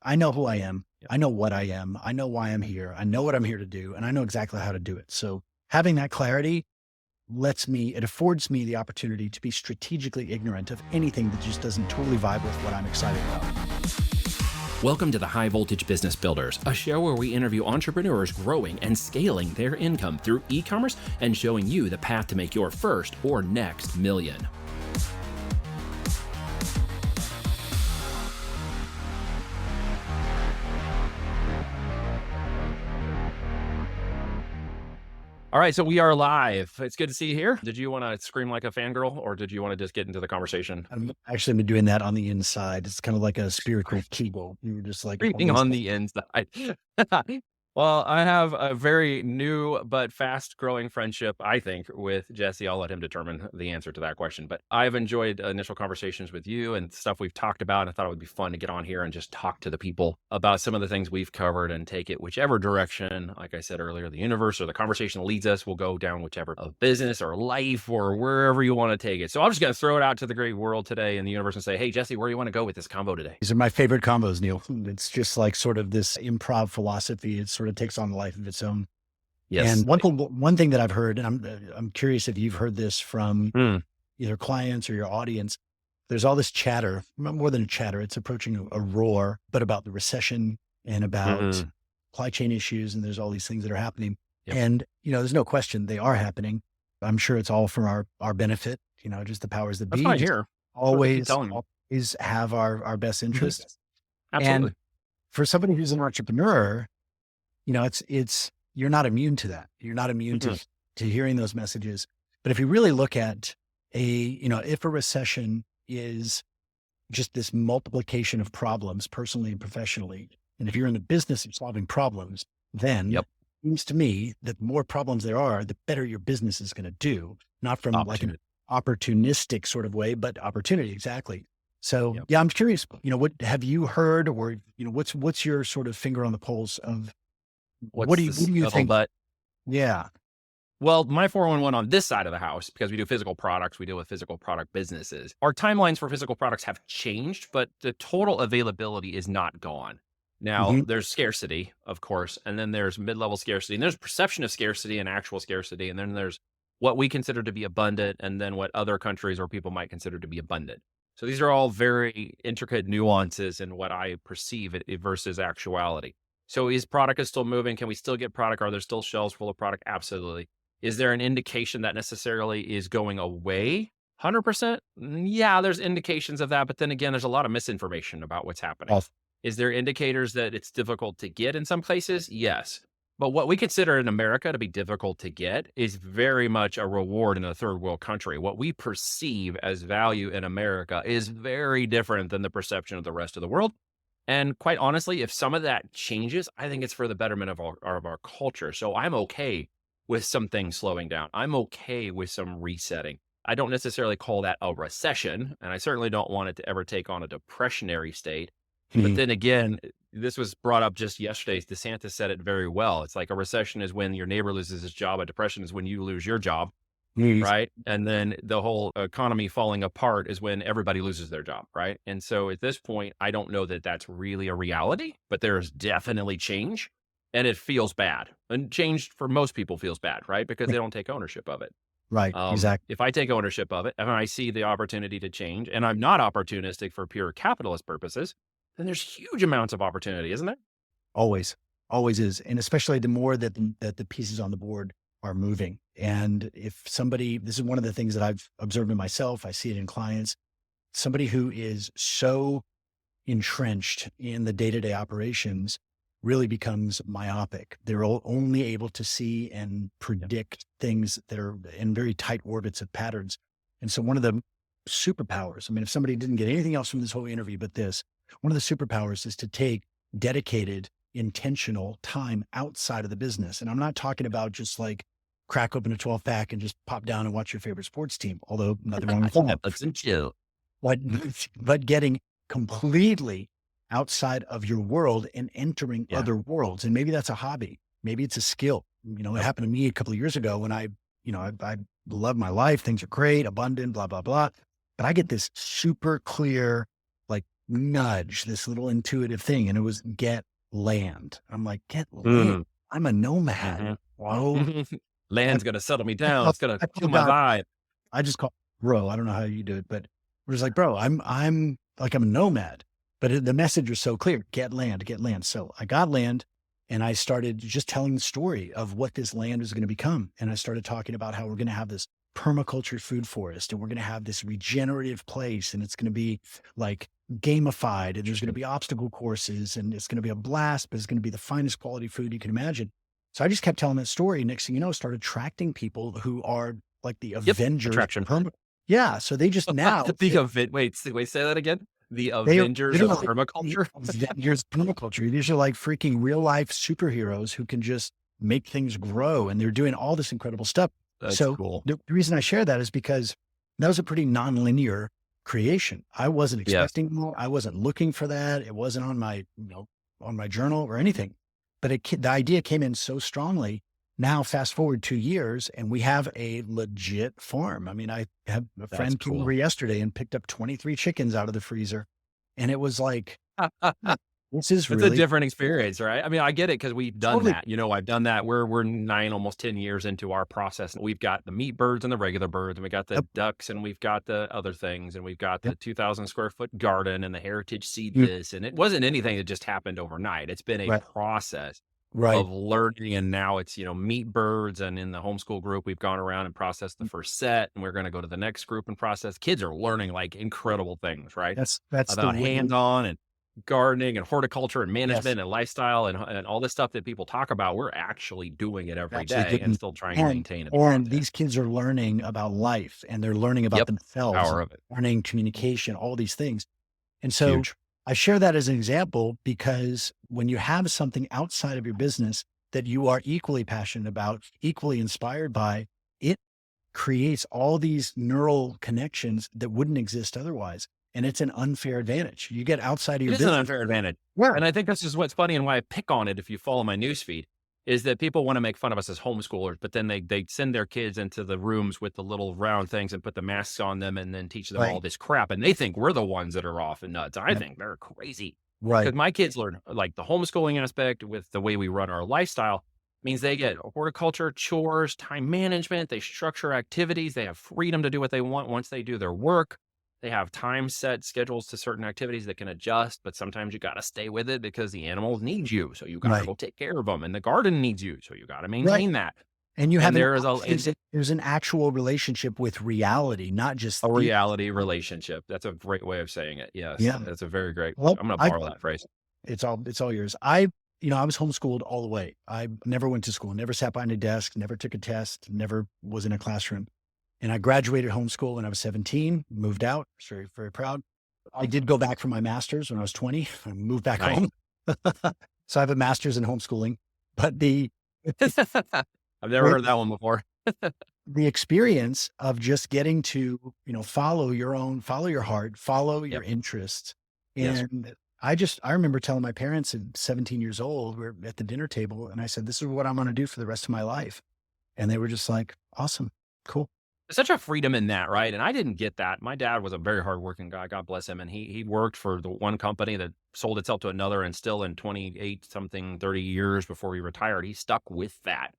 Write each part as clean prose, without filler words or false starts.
I know who I am. Yep. I know what I am. I know why I'm here. I know what I'm here to do, and I know exactly how to do it. So having that clarity it affords me the opportunity to be strategically ignorant of anything that just doesn't totally vibe with what I'm excited about. Welcome to the High Voltage Business Builders, a show where we interview entrepreneurs growing and scaling their income through e-commerce and showing you the path to make your first or next million. All right, so we are live. It's good to see you here. Did you want to scream like a fangirl, or did you want to just get into the conversation? I've actually been doing that on the inside. It's kind of like a spiritual kegel. You were just like Screaming always on the inside. Well, I have a very new but fast growing friendship, I think, with Jesse. I'll let him determine the answer to that question. But I've enjoyed initial conversations with you and stuff we've talked about. And I thought it would be fun to get on here and just talk to the people about some of the things we've covered and take it whichever direction. Like I said earlier, the universe or the conversation leads us, we'll go down whichever of business or life or wherever you want to take it. So I'm just going to throw it out to the great world today in the universe and say, hey, Jesse, where do you want to go with this combo today? These are my favorite combos, Neil. It's just like sort of this improv philosophy. It sort of takes on a life of its own. Yes. And one thing that I've heard, and I'm curious if you've heard this from either clients or your audience. There's all this chatter, more than a chatter. It's approaching a roar, but about the recession and about supply chain issues. And there's all these things that are happening. Yep. And, there's no question they are happening. I'm sure it's all for our benefit, just the powers that That's be. fine here. Always have our best interests. Absolutely. And for somebody who's an entrepreneur, you're not immune to that. You're not immune to hearing those messages. But if you really look at if a recession is just this multiplication of problems personally and professionally, and if you're in the business of solving problems, then it seems to me that the more problems there are, the better your business is going to do, not from like an opportunistic sort of way, but opportunity. Exactly. So I'm curious, what have you heard, or, what's your sort of finger on the pulse of what do you think? Yeah. Well, my 411 on this side of the house, because we do physical products, we deal with physical product businesses. Our timelines for physical products have changed, but the total availability is not gone. Now, there's scarcity, of course, and then there's mid-level scarcity, and there's perception of scarcity and actual scarcity, and then there's what we consider to be abundant, and then what other countries or people might consider to be abundant. So these are all very intricate nuances in what I perceive versus actuality. So is product still moving? Can we still get product? Are there still shelves full of product? Absolutely. Is there an indication that necessarily is going away? 100%? Yeah, there's indications of that. But then again, there's a lot of misinformation about what's happening. Is there indicators that it's difficult to get in some places? Yes. But what we consider in America to be difficult to get is very much a reward in a third world country. What we perceive as value in America is very different than the perception of the rest of the world. And quite honestly, if some of that changes, I think it's for the betterment of our culture. So I'm okay with some things slowing down. I'm okay with some resetting. I don't necessarily call that a recession, and I certainly don't want it to ever take on a depressionary state. But then again, this was brought up just yesterday. DeSantis said it very well. It's like a recession is when your neighbor loses his job. A depression is when you lose your job. Right. And then the whole economy falling apart is when everybody loses their job. Right. And so at this point, I don't know that that's really a reality, but there's definitely change, and it feels bad. And change for most people feels bad, right? Because they don't take ownership of it. Right. Exactly. If I take ownership of it and I see the opportunity to change, and I'm not opportunistic for pure capitalist purposes, then there's huge amounts of opportunity, isn't there? Always is. And especially the more that the pieces on the board are moving. And if somebody, this is one of the things that I've observed in myself, I see it in clients, somebody who is so entrenched in the day-to-day operations really becomes myopic. They're only able to see and predict things that are in very tight orbits of patterns. And so one of the superpowers, if somebody didn't get anything else from this whole interview but this, one of the superpowers is to take dedicated, intentional time outside of the business. And I'm not talking about just like crack open a 12 pack and just pop down and watch your favorite sports team, although nothing wrong with that. But getting completely outside of your world and entering other worlds. And maybe that's a hobby. Maybe it's a skill. It happened to me a couple of years ago when I love my life. Things are great, abundant, blah, blah, blah. But I get this super clear, like nudge, this little intuitive thing, and it was get land. I'm like, get land. Mm. I'm a nomad. Mhm. Well, I, Land's gonna settle me I down. call, It's gonna I kill call my God. vibe. I just call bro. I don't know how you do it, but we're just like, bro, I'm like, I'm a nomad, but the message was so clear: get land, get land. So I got land, and I started just telling the story of what this land was going to become, and I started talking about how we're going to have this permaculture food forest, and we're going to have this regenerative place, and it's going to be like gamified, and there's going to be obstacle courses, and it's going to be a blast, but it's going to be the finest quality food you can imagine. So I just kept telling that story. Next thing you know, started attracting people who are like the Yep, Avengers. attraction. Yeah. So they just now, The event wait, say that again? The they are Avengers of literally the permaculture? Avengers of permaculture. These are like freaking real life superheroes who can just make things grow. And they're doing all this incredible stuff. That's So cool. the reason I share that is because that was a pretty nonlinear creation. I wasn't Yes. expecting that. I wasn't looking for that. It wasn't on my, on my journal or anything, but the idea came in so strongly. Now, fast forward 2 years, and we have a legit farm. I mean, I have a That's friend came over cool. yesterday and picked up 23 chickens out of the freezer. And it was like, "Hmm, this is It's a really different experience, right? I mean, I get it because we've done totally that. I've done that. We're 9, almost 10 years into our process, and we've got the meat birds and the regular birds, and we got the yep, ducks, and we've got the other things, and we've got yep, the 2,000 square foot garden and the heritage seed mm, this, and it wasn't anything that just happened overnight. It's been a right, process right, of learning, and now it's, meat birds, and in the homeschool group, we've gone around and processed the mm, first set, and we're gonna go to the next group and process. Kids are learning, like, incredible things, right? that's the About way. hands-on and gardening and horticulture and Yes, management and lifestyle and all this stuff that people talk about. We're actually doing it every actually day and doing, still trying to and maintain and and maintain. these kids are learning about life, and they're learning about Yep. themselves, Power of it. learning communication, all these things. And so Huge. I share that as an example because when you have something outside of your business that you are equally passionate about, equally inspired by, it creates all these neural connections that wouldn't exist otherwise. And it's an unfair advantage. You get outside of It your is an business. unfair advantage. Yeah. And I think that's just what's funny and why I pick on it if you follow my newsfeed, is that people want to make fun of us as homeschoolers, but then they send their kids into the rooms with the little round things and put the masks on them and then teach them all Right. this crap. And they think we're the ones that are off and nuts. I Yeah. think they're crazy. Right. Because my kids learn like the homeschooling aspect with the way we run our lifestyle means they get horticulture, chores, time management. They structure activities. They have freedom to do what they want once they do their work. They have time set schedules to certain activities that can adjust, but sometimes you got to stay with it because the animals need you. So you got to Right. go take care of them, and the garden needs you. So you got to Right. maintain that. And you have And there is a, it's there's an actual relationship with reality, not just a the, reality relationship. That's a great way of saying it. Yes. yeah. That's a very great, Well, I'm going to I, borrow that phrase. it's all yours. I was homeschooled all the way. I never went to school, never sat behind a desk, never took a test, never was in a classroom. And I graduated homeschool when I was 17, moved out. Was very, very proud. I did go back for my master's when I was 20. I moved back Nice. home. So I have a master's in homeschooling, but I've never heard that one before. the experience of just getting to, follow follow your heart, follow your Yep. interests. Yes. And I remember telling my parents at 17 years old, we're at the dinner table, and I said, this is what I'm going to do for the rest of my life. And they were just like, awesome, cool. There's such a freedom in that, right? And I didn't get that. My dad was a very hardworking guy, God bless him. And he worked for the one company that sold itself to another, and still in 28 something, 30 years before he retired, he stuck with that.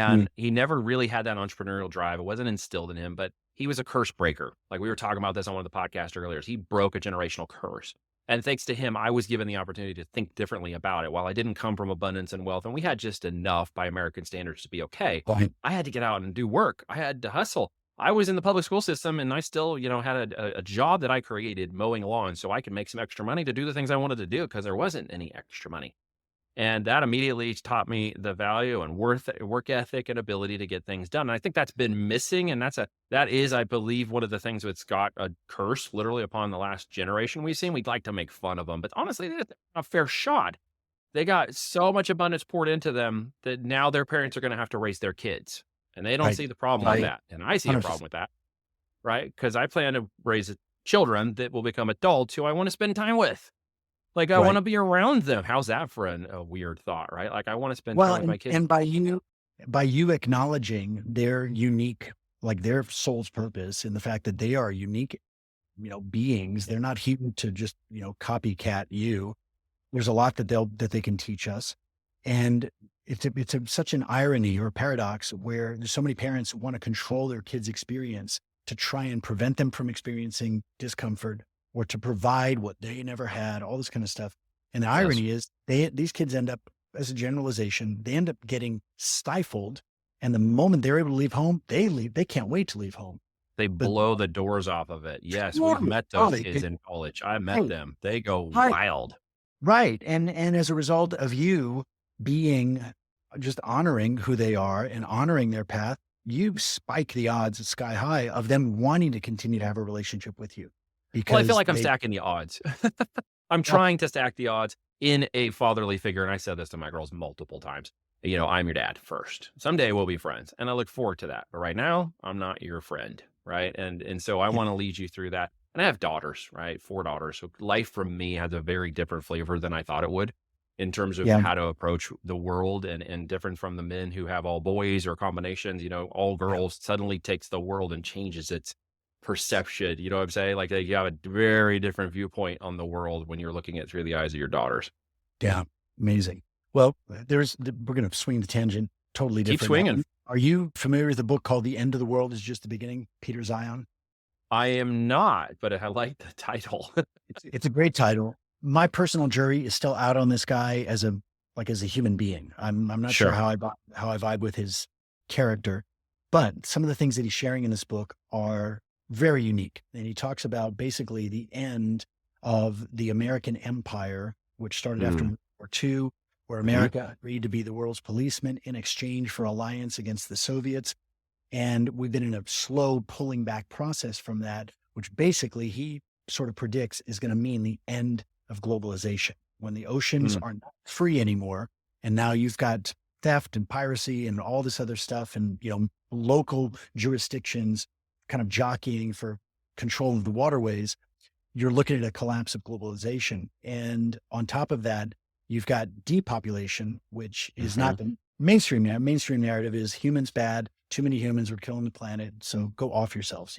Mm, And he never really had that entrepreneurial drive. It wasn't instilled in him, but he was a curse breaker. Like we were talking about this on one of the podcasts earlier. He broke a generational curse. And thanks to him, I was given the opportunity to think differently about it. While I didn't come from abundance and wealth, and we had just enough by American standards to be okay, right, I had to get out and do work. I had to hustle. I was in the public school system, and I still, had a job that I created mowing lawns so I could make some extra money to do the things I wanted to do because there wasn't any extra money. And that immediately taught me the value and work ethic and ability to get things done. And I think that's been missing. And that is, I believe, one of the things that's got a curse literally upon the last generation we've seen. We'd like to make fun of them, but honestly, they're a fair shot. They got so much abundance poured into them that now their parents are going to have to raise their kids. And they don't right, see the problem with right. that. And I see a problem 100%. with that, right? Because I plan to raise children that will become adults who I want to spend time with. Like, I Right. wanna be around them. How's that for a weird thought, right? Like, I wanna spend time Well, with my kids. and by you acknowledging their unique, like their soul's purpose and the fact that they are unique, beings. They're not here to just, copycat you. There's a lot that they can teach us. And such an irony or a paradox where there's so many parents who want to control their kids' experience to try and prevent them from experiencing discomfort or to provide what they never had, all this kind of stuff. And the Yes. irony is these kids end up, as a generalization, they end up getting stifled. And the moment they're able to leave home, they leave. They can't wait to leave home. They But blow the doors off of it. Yes, we've right, met oh, those they kids could, in college. I met right, them. They go right, wild. right. And as a result of you being just honoring who they are and honoring their path, you spike the odds sky high of them wanting to continue to have a relationship with you Well, I feel because like I'm stacking the odds. I'm well, trying to stack the odds in a fatherly figure, and I said this to my girls multiple times. I'm your dad first. Someday we'll be friends, and I look forward to that. But right now, I'm not your friend, right? And so I yeah, want to lead you through that. And I have daughters, right? 4 daughters. So life from me has a very different flavor than I thought it would in terms of yeah, how to approach the world and different from the men who have all boys or combinations, all yeah, girls suddenly takes the world and changes its perception. You know what I'm saying? Like you have a very different viewpoint on the world when you're looking at through the eyes of your daughters. yeah, amazing. Well, we're going to swing the tangent totally Keep different now. swinging. Are you familiar with the book called The End of the World is Just the Beginning, Peter Zion? I am not, but I like the title. It's a great title. My personal jury is still out on this guy as a human being. I'm not sure Sure. how I vibe with his character, but some of the things that he's sharing in this book are very unique. And he talks about basically the end of the American empire, which started after Mm. World War II, where Hmm. America agreed to be the world's policeman in exchange for alliance against the Soviets. And we've been in a slow pulling back process from that, which basically he sort of predicts is going to mean the end of globalization when the oceans Mm. are not free anymore. And now you've got theft and piracy and all this other stuff and, local jurisdictions kind of jockeying for control of the waterways. You're looking at a collapse of globalization. And on top of that, you've got depopulation, which is Hmm. not the mainstream. Mainstream narrative is humans bad, too many humans, we're killing the planet. So go off yourselves.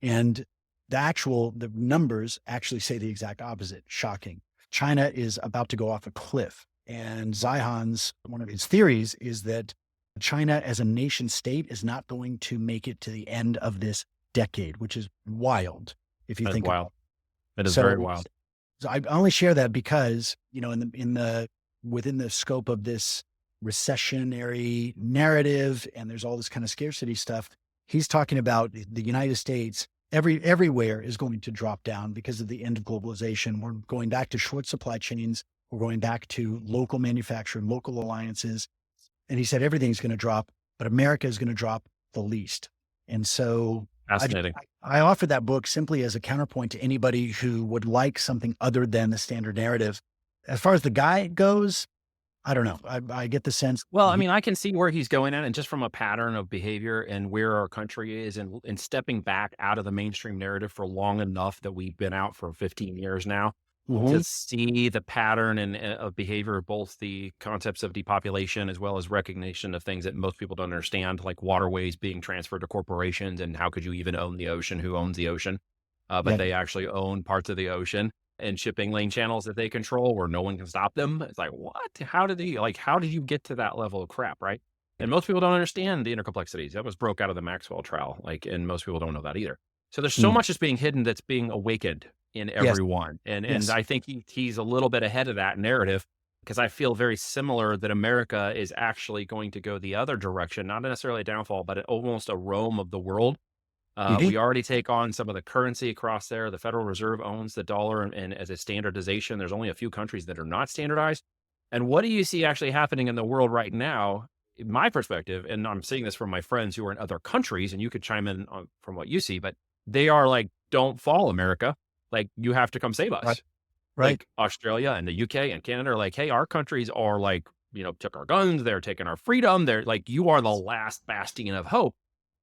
And the numbers actually say the exact opposite. Shocking. China is about to go off a cliff. And one of his theories is that China as a nation state is not going to make it to the end of this decade, which is wild if you That's think about wild. It it. is very So, wild. so I only share that because, within the scope of this recessionary narrative, and there's all this kind of scarcity stuff, he's talking about the United States. Everywhere is going to drop down because of the end of globalization. We're going back to short supply chains. We're going back to local manufacturing, local alliances. And he said everything's going to drop, but America is going to drop the least. And so Fascinating. I offered that book simply as a counterpoint to anybody who would like something other than the standard narrative. As far as the guy goes, I don't know. I get the sense Well, I mean, I can see where he's going at, and just from a pattern of behavior and where our country is, and stepping back out of the mainstream narrative for long enough that we've been out for 15 years now to Mhm. see the pattern and of behavior, both the concepts of depopulation as well as recognition of things that most people don't understand, like waterways being transferred to corporations, and how could you even own the ocean? Who owns the ocean? But Yeah. they actually own parts of the ocean and shipping lane channels that they control where no one can stop them. It's like, what? How did you get to that level of crap, right? And most people don't understand the intercomplexities. That was broke out of the Maxwell trial. And most people don't know that either. So there's so Mm. much that's being hidden that's being awakened in Yes. everyone. And Yes. I think he's a little bit ahead of that narrative because I feel very similar that America is actually going to go the other direction, not necessarily a downfall, but almost a Rome of the world. You We think? already take on some of the currency across there. The Federal Reserve owns the dollar, and as a standardization, there's only a few countries that are not standardized. And what do you see actually happening in the world right now? In my perspective, and I'm seeing this from my friends who are in other countries, and you could chime in on, from what you see, but they are like, "Don't fall, America! Like you have to come save Right. us." Right. Like Australia and the UK and Canada are like, "Hey, our countries are like, took our guns, they're taking our freedom. They're like, you are the last bastion of hope."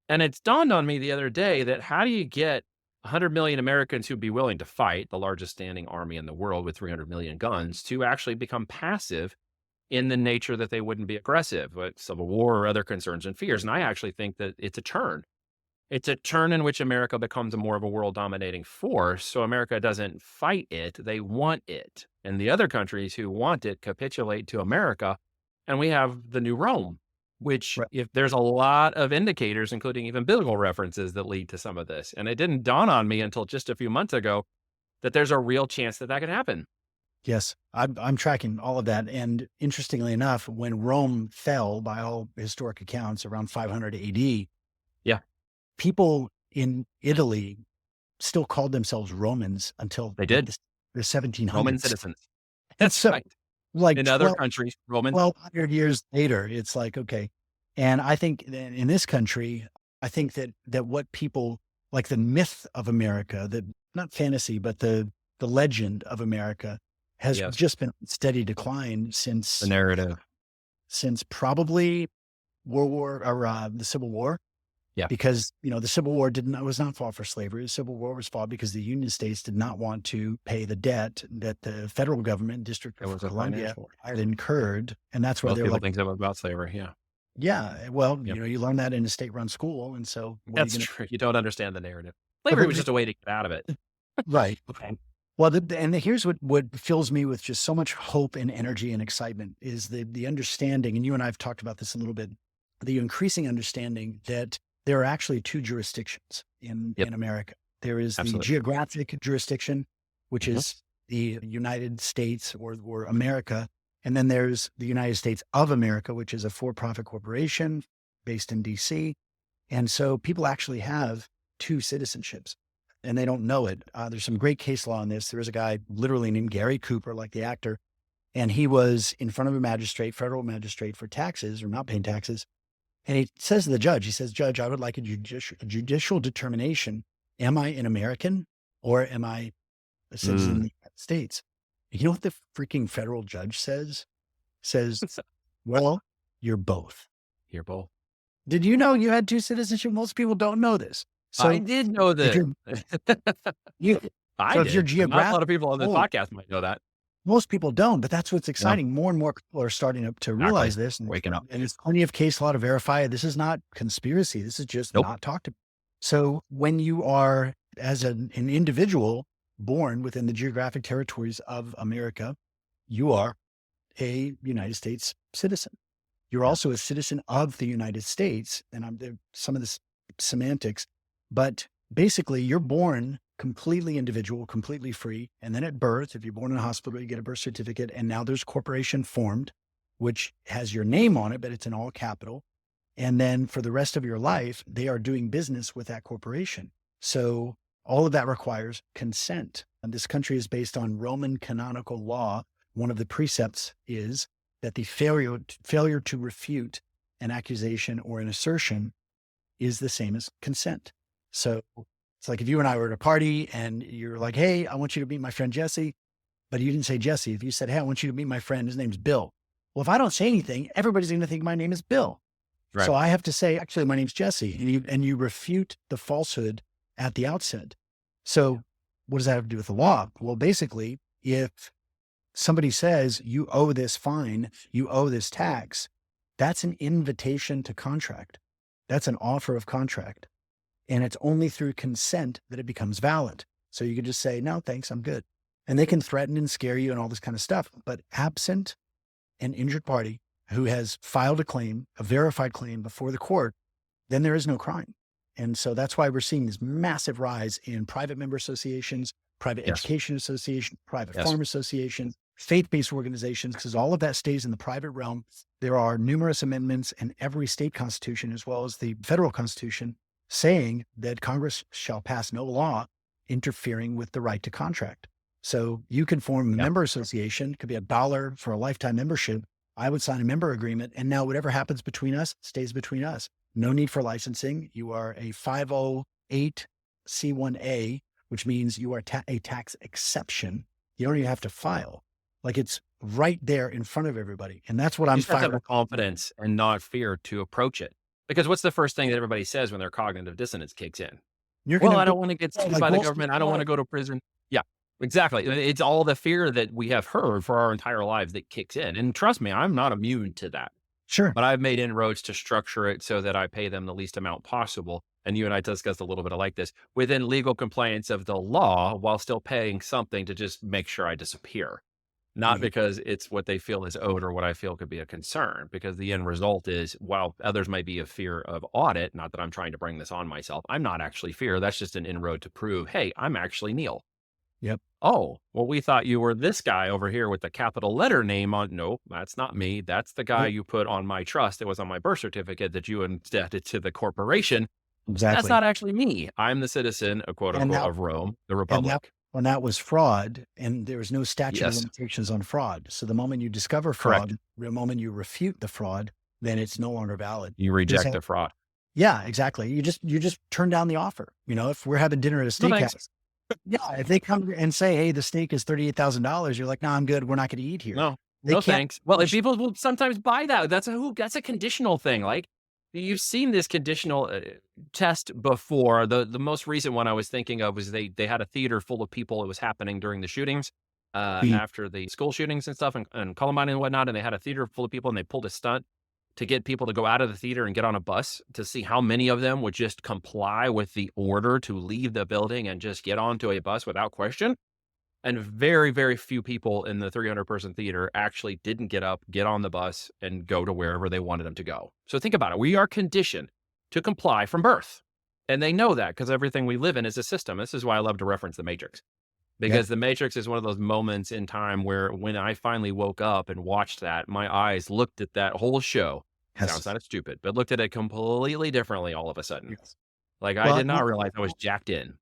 And it's dawned on me the other day that how do you get 100 million Americans who'd be willing to fight the largest standing army in the world with 300 million guns to actually become passive in the nature that they wouldn't be aggressive with civil war or other concerns and fears? And I actually think that it's a turn. It's a turn in which America becomes a more of a world dominating force. So America doesn't fight it. They want it. And the other countries who want it capitulate to America. And we have the new Rome, which Right. if there's a lot of indicators, including even biblical references that lead to some of this. And it didn't dawn on me until just a few months ago that there's a real chance that that could happen. Yes, I'm tracking all of that. And interestingly enough, when Rome fell, by all historic accounts, around 500 AD, Yeah, people in Italy still called themselves Romans until they like did. the Roman 1700s. citizens. And That's so right. like In other countries, Roman. 1,200 years later, it's like, okay. And I think that in this country, I think that what people like the myth of America, the not fantasy, but the legend of America has Yes. just been in steady decline The narrative. since probably World War or the Civil War. Yeah. Because, the Civil War was not fought for slavery. The Civil War was fought because the Union States did not want to pay the debt that the federal government, District It of was a Columbia, financial. had incurred. And that's why Most they're people like, think it was about slavery. Yeah. yeah, well, Yep. You learn that in a state-run school. And so what are you That's going true. You don't understand the narrative. to, Slavery was just a way to get out of it. right. Well, here's what fills me with just so much hope and energy and excitement is the understanding, and you and I have talked about this a little bit, the increasing understanding that there are actually two jurisdictions in Yep. America. There is the Absolutely. geographic jurisdiction, which Mhm. is the United States or America. And then there's the United States of America, which is a for-profit corporation based in DC. And so people actually have two citizenships and they don't know it. There's some great case law on this. There was a guy literally named Gary Cooper, like the actor, and he was in front of a magistrate, federal magistrate for taxes or not paying taxes. And he says to the judge, he says, Judge, I would like a judicial determination. Am I an American or am I a citizen of the United States? You know what the freaking federal judge says? Says, well, you're both. You're both. Did you know you had two citizenship? Most people don't know this. So I did know if that. you, I so if you're did. But not a lot of people on this geographic, podcast might know that. most people don't, but that's what's Yeah. exciting. More and more people are starting to Exactly. realize this. Waking up. And there's plenty of case law to verify it. This is not conspiracy. This is just Nope. not talked about. So when you are, as an individual born within the geographic territories of America, you are a United States citizen. You're Yeah. also a citizen of the United States. And some of this semantics, but basically you're born completely individual, completely free. And then at birth, if you're born in a hospital, you get a birth certificate. And now there's a corporation formed, which has your name on it, but it's in all capital. And then for the rest of your life, they are doing business with that corporation. So all of that requires consent. And this country is based on Roman canonical law. One of the precepts is that the failure to refute an accusation or an assertion is the same as consent. So it's like if you and I were at a party and you're like, hey, I want you to meet my friend Jesse, but you didn't say Jesse. If you said, hey, I want you to meet my friend, his name's Bill. Well, if I don't say anything, everybody's going to think my name is Bill. Right. So I have to say, actually, my name's Jesse. And you refute the falsehood at the outset. So what does that have to do with the law? Well, basically, if somebody says you owe this fine, you owe this tax, that's an invitation to contract. That's an offer of contract. And it's only through consent that it becomes valid. So you can just say, no, thanks, I'm good. And they can threaten and scare you and all this kind of stuff. But absent an injured party who has filed a claim, a verified claim before the court, then there is no crime. And so that's why we're seeing this massive rise in private member associations, private Yes. education associations, private Yes. farm associations, faith-based organizations, because all of that stays in the private realm. There are numerous amendments in every state constitution, as well as the federal constitution, saying that Congress shall pass no law interfering with the right to contract. So you can form a Yeah. member association, it could be $1 for a lifetime membership. I would sign a member agreement, and now whatever happens between us stays between us. No need for licensing. You are a 508c1a, which means you are a tax exception. You don't even have to file. Like it's right there in front of everybody. And that's what You I'm just have to fired have up. confidence and not fear to approach it. Because what's the first thing that everybody says when their cognitive dissonance kicks in? You're Well, going I to don't want to get sued like by the most government. I people don't want to go to prison. Yeah, exactly. It's all the fear that we have heard for our entire lives that kicks in. And trust me, I'm not immune to that. Sure. But I've made inroads to structure it so that I pay them the least amount possible. and you and I discussed a little bit of like this, within legal compliance of the law while still paying something to just make sure I disappear. Not Mhm. because it's what they feel is owed or what I feel could be a concern, because the end result is, while others might be a fear of audit, not that I'm trying to bring this on myself, I'm not actually fear. That's just an inroad to prove, hey, I'm actually Neil. Yep. Oh, well, we thought you were this guy over here with the capital letter name on. No, that's not me. That's the guy Nope. you put on my trust. It was on my birth certificate that you indebted to the corporation. That's Exactly. not actually me. I'm the citizen, quote And unquote, that of Rome, the and that Republic. when that was fraud, and there was no statute of Yes, limitations on fraud. So the moment you discover correct. fraud, the moment you refute the fraud, then it's no longer valid. You There's reject a the fraud. Yeah, exactly. You just turn down the offer. If we're having dinner at a No thanks. steakhouse, yeah, if they come and say, "Hey, the steak is $38,000," you're like, "No, I'm good. We're not gonna eat here." No, They no can't thanks. Well, and push. people will sometimes buy that. That's a conditional thing. Like, you've seen this conditional test before. The most recent one I was thinking of was they had a theater full of people. It was happening during the shootings, Mm. after the school shootings and stuff, and Columbine and whatnot. And they had a theater full of people, and they pulled a stunt to get people to go out of the theater and get on a bus to see how many of them would just comply with the order to leave the building and just get onto a bus without question. And very, very few people in the 300-person theater actually didn't get up, get on the bus, and go to wherever they wanted them to go. So think about it. We are conditioned to comply from birth. And they know that because everything we live in is a system. This is why I love to reference The Matrix, Yep. because The Matrix is one of those moments in time where when I finally woke up and watched that, my eyes looked at that whole show. Sounds Yes. kind of stupid, but looked at it completely differently all of a sudden. Yes. Like, I Well, did not realize I was jacked in.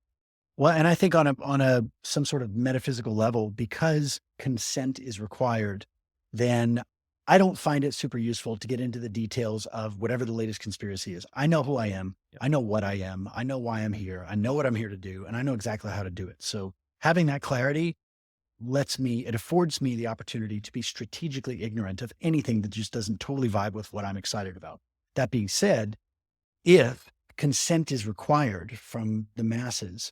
and I think on a some sort of metaphysical level, because consent is required, then I don't find it super useful to get into the details of whatever the latest conspiracy is. I know who I am. Yep. I know what I am. I know why I'm here. I know what I'm here to do, and I know exactly how to do it. So having that clarity it affords me the opportunity to be strategically ignorant of anything that just doesn't totally vibe with what I'm excited about. That being said, if consent is required from the masses,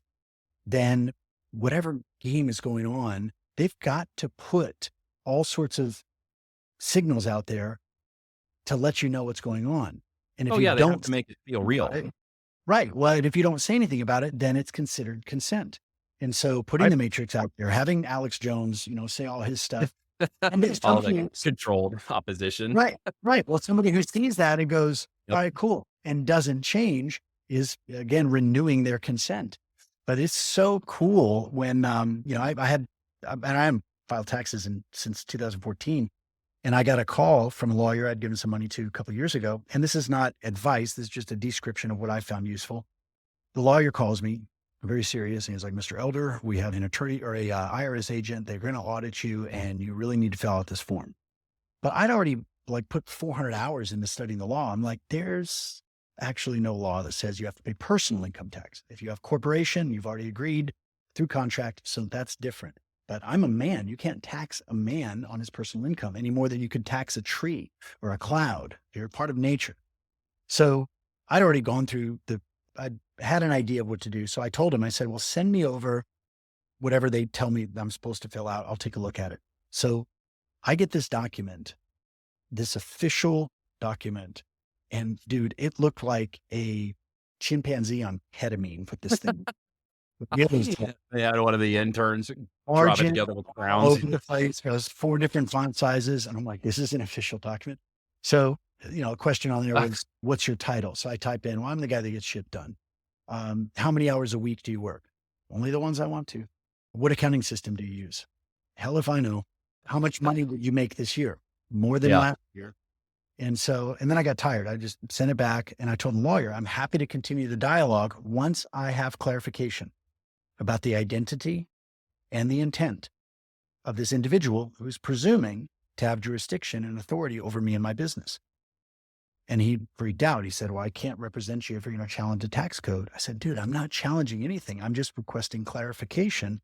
then whatever game is going on, they've got to put all sorts of signals out there to let you know what's going on. And if Oh, you yeah, they have don't, to make it feel real. right, right. Well, and if you don't say anything about it, then it's considered consent. And so putting Right? the matrix out there, having Alex Jones, say all his stuff, and it's All the something, controlled opposition. right, right. Well, somebody who sees that and goes, all Yep. right, cool, and doesn't change is again renewing their consent. But it's so cool when, and I am filed taxes since 2014. And I got a call from a lawyer I'd given some money to a couple of years ago. And this is not advice. This is just a description of what I found useful. The lawyer calls me, very serious. And he's like, Mr. Elder, we have an attorney or a IRS agent. They're going to audit you and you really need to fill out this form. But I'd already put 400 hours into studying the law. I'm like, there's actually no law that says you have to pay personal income tax. If you have corporation, you've already agreed through contract. So that's different. But I'm a man. You can't tax a man on his personal income any more than you could tax a tree or a cloud. You're part of nature. So I'd already gone through I had an idea of what to do. So I told him, I said, well, send me over whatever they tell me I'm supposed to fill out. I'll take a look at it. So I get this document, this official document. And dude, it looked like a chimpanzee on ketamine put this thing. Yeah, those They had one of the interns drop it margin together with all crowns. over the place. There's 4 different font sizes. And I'm like, this is an official document. So, a question on there was, what's your title? So I type in, well, I'm the guy that gets shit done. How many hours a week do you work? Only the ones I want to. What accounting system do you use? Hell if I know. How much money did you make this year? More than Yeah. last year. And then I got tired. I just sent it back and I told the lawyer, I'm happy to continue the dialogue once I have clarification about the identity and the intent of this individual who's presuming to have jurisdiction and authority over me and my business. And he freaked out. He said, well, I can't represent you if you're going to challenge the tax code. I said, dude, I'm not challenging anything. I'm just requesting clarification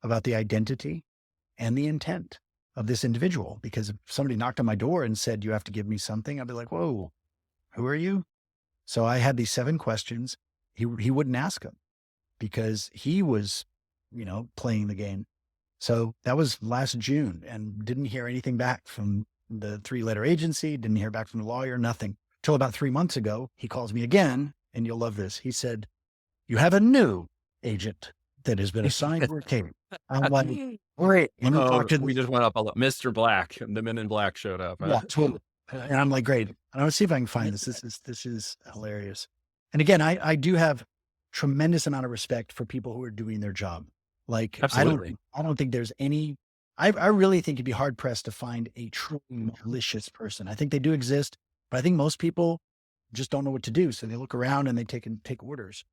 about the identity and the intent of this individual. Because if somebody knocked on my door and said, you have to give me something, I'd be like, whoa, who are you? So I had these 7 questions. He wouldn't ask them because he was, playing the game. So that was last June and didn't hear anything back from the 3-letter agency, didn't hear back from the lawyer, nothing. Till about 3 months ago, he calls me again and you'll love this. He said, "You have a new agent that has been assigned to rotate." I'm like, "Great." Let me talk to we just went up a lot. Mr. Black, the Men in Black showed up. Yeah, totally. And I'm like, "Great." And I want to see if I can find this. This is hilarious. And again, I do have tremendous amount of respect for people who are doing their job. Like, Absolutely. I don't think there's any, I really think you'd be hard pressed to find a truly malicious person. I think they do exist, but I think most people just don't know what to do. So they look around and they take orders.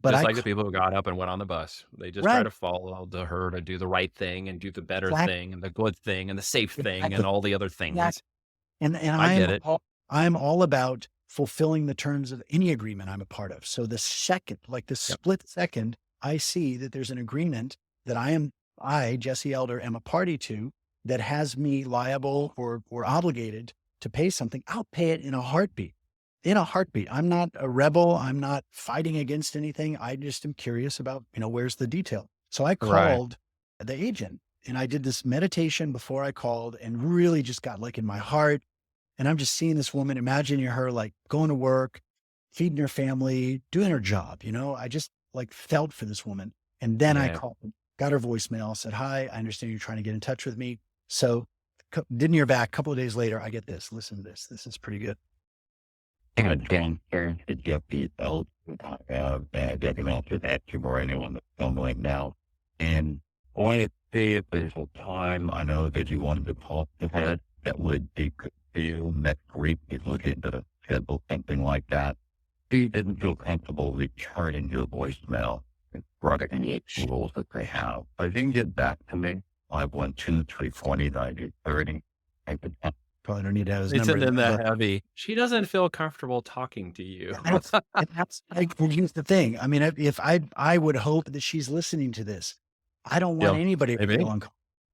But Just like the people who got up and went on the bus. They just try to follow the herd and do the right thing and do the better thing and the good thing and the safe thing and all the other things. And I get it. I'm all about fulfilling the terms of any agreement I'm a part of. So the second, like the split second, I see that there's an agreement that I, Jesse Elder, am a party to that has me liable or obligated to pay something, I'll pay it in a heartbeat. In a heartbeat. I'm not a rebel. I'm not fighting against anything. I just am curious about, where's the detail. So I called the agent and I did this meditation before I called and really just got like in my heart. And I'm just seeing this woman, imagining her like going to work, feeding her family, doing her job. I just like felt for this woman. And then I called, got her voicemail, said, "Hi, I understand you're trying to get in touch with me." So didn't hear back. A couple of days later, I get this. Listen to this. This is pretty good. Again, here to Jesse Elder, getting after that or anyone that's stumbling now. And I want to say if there's a time, I know that you wanted to talk to her, that would be good for you next week. You look into the schedule, something like that. She didn't feel comfortable returning your voicemail and running the rules that they have. I didn't get back to me. 512-320-9030. I could Probably don't need to have his It's number. in that heavy. She doesn't feel comfortable talking to you. That's here's the thing. I mean, if I would hope that she's listening to this. I don't want anybody to feel uncomfortable.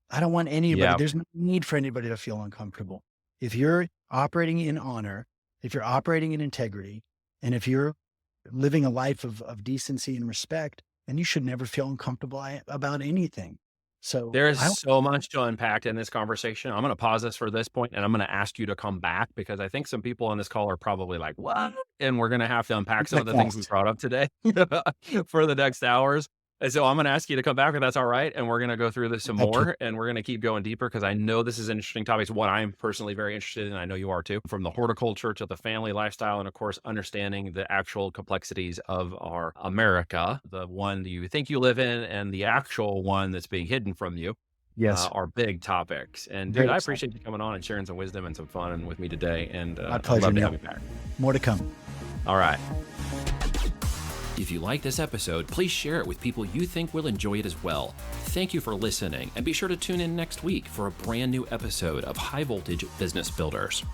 I don't want anybody. There's no need for anybody to feel uncomfortable. If you're operating in honor, if you're operating in integrity, and if you're living a life of decency and respect, then you should never feel uncomfortable about anything. So there is so much to unpack in this conversation. I'm going to pause this for this point and I'm going to ask you to come back because I think some people on this call are probably like, "What?" And we're going to have to unpack some of the things we brought up today for the next hours. And so I'm going to ask you to come back if that's all right. And we're going to go through this some more and we're going to keep going deeper because I know this is an interesting topic. It's what I'm personally very interested in. I know you are too. From the horticulture to the family lifestyle and of course, understanding the actual complexities of our America, the one you think you live in and the actual one that's being hidden from you. Are big topics. And dude, I appreciate you coming on and sharing some wisdom and some fun with me today. And my pleasure. I'd love to have you back. More to come. All right. If you like this episode, please share it with people you think will enjoy it as well. Thank you for listening, and be sure to tune in next week for a brand new episode of High Voltage Business Builders.